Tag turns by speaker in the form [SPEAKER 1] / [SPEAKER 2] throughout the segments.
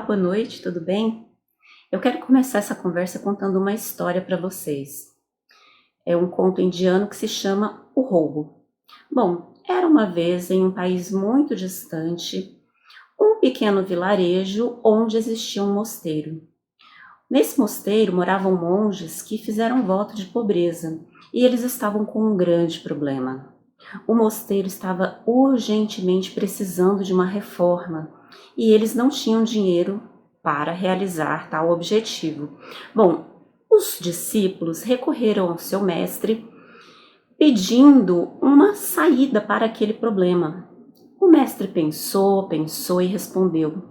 [SPEAKER 1] boa noite, tudo bem? Eu quero começar essa conversa contando uma história para vocês. É um conto indiano que se chama O Roubo. Bom, era uma vez em um país muito distante, um pequeno vilarejo onde existia um mosteiro. Nesse mosteiro moravam monges que fizeram voto de pobreza e eles estavam com um grande problema. O mosteiro estava urgentemente precisando de uma reforma e eles não tinham dinheiro para realizar tal objetivo. Bom, os discípulos recorreram ao seu mestre pedindo uma saída para aquele problema. O mestre pensou e respondeu: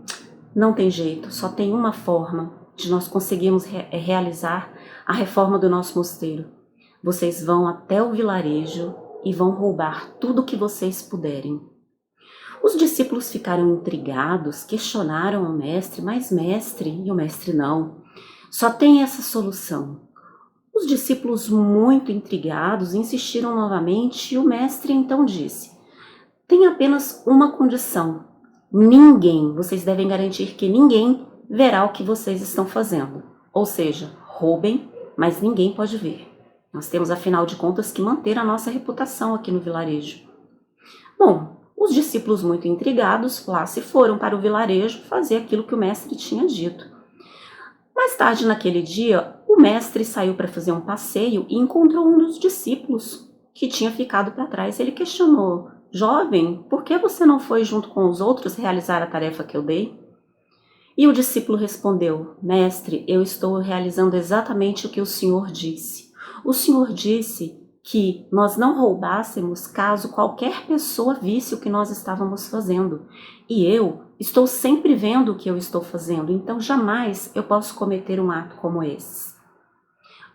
[SPEAKER 1] não tem jeito, só tem uma forma de nós conseguirmos realizar a reforma do nosso mosteiro. Vocês vão até o vilarejo e vão roubar tudo o que vocês puderem. Os discípulos ficaram intrigados, questionaram o mestre, mas mestre, e o mestre não, só tem essa solução. Os discípulos, muito intrigados, insistiram novamente e o mestre então disse: tem apenas uma condição. Vocês devem garantir que ninguém verá o que vocês estão fazendo. Ou seja, roubem, mas ninguém pode ver. Nós temos, afinal de contas, que manter a nossa reputação aqui no vilarejo. Bom, os discípulos, muito intrigados, lá se foram para o vilarejo fazer aquilo que o mestre tinha dito. Mais tarde naquele dia, o mestre saiu para fazer um passeio e encontrou um dos discípulos que tinha ficado para trás. Ele questionou: jovem, por que você não foi junto com os outros realizar a tarefa que eu dei? E o discípulo respondeu: mestre, eu estou realizando exatamente o que o senhor disse. O senhor disse que nós não roubássemos caso qualquer pessoa visse o que nós estávamos fazendo. E eu estou sempre vendo o que eu estou fazendo, então jamais eu posso cometer um ato como esse.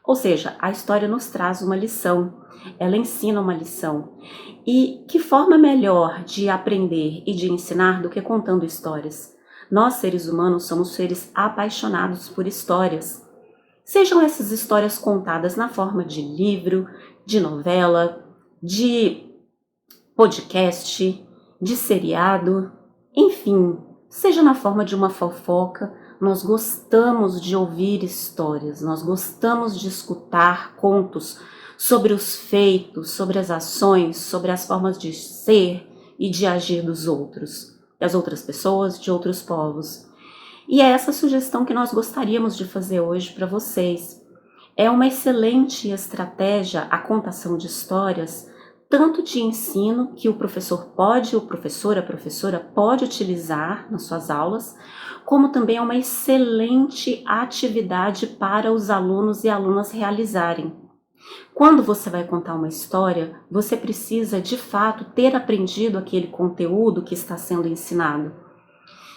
[SPEAKER 1] Ou seja, a história nos traz uma lição, ela ensina uma lição. E que forma melhor de aprender e de ensinar do que contando histórias? Nós, seres humanos, somos seres apaixonados por histórias. Sejam essas histórias contadas na forma de livro, de novela, de podcast, de seriado, enfim, seja na forma de uma fofoca. Nós gostamos de ouvir histórias, nós gostamos de escutar contos sobre os feitos, sobre as ações, sobre as formas de ser e de agir dos outros, das outras pessoas, de outros povos. E é essa sugestão que nós gostaríamos de fazer hoje para vocês. É uma excelente estratégia a contação de histórias, tanto de ensino que o professor pode, o professor, a professora pode utilizar nas suas aulas, como também é uma excelente atividade para os alunos e alunas realizarem. Quando você vai contar uma história, você precisa de fato ter aprendido aquele conteúdo que está sendo ensinado.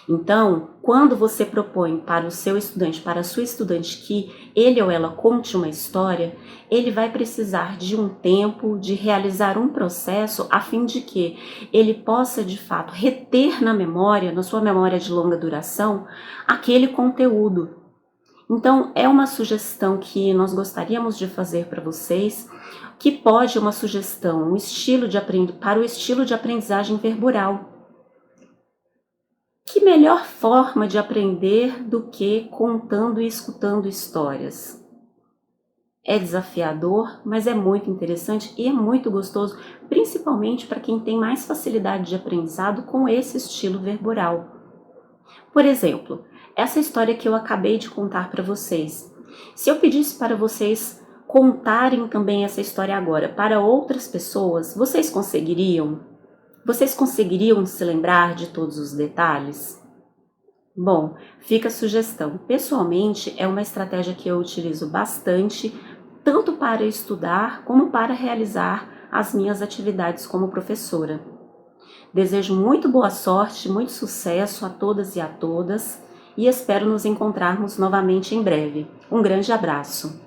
[SPEAKER 1] Então, quando você propõe para o seu estudante, para a sua estudante, que ele ou ela conte uma história, ele vai precisar de um tempo, de realizar um processo, a fim de que ele possa, de fato, reter na memória, na sua memória de longa duração, aquele conteúdo. Então, é uma sugestão que nós gostaríamos de fazer para vocês, que pode uma sugestão, para o estilo de aprendizagem verboral. Que melhor forma de aprender do que contando e escutando histórias? É desafiador, mas é muito interessante e é muito gostoso, principalmente para quem tem mais facilidade de aprendizado com esse estilo verboral. Por exemplo, essa história que eu acabei de contar para vocês. Se eu pedisse para vocês contarem também essa história agora para outras pessoas, vocês conseguiriam? Vocês conseguiriam se lembrar de todos os detalhes? Bom, fica a sugestão. Pessoalmente, é uma estratégia que eu utilizo bastante, tanto para estudar como para realizar as minhas atividades como professora. Desejo muito boa sorte, muito sucesso a todas e a todas e espero nos encontrarmos novamente em breve. Um grande abraço!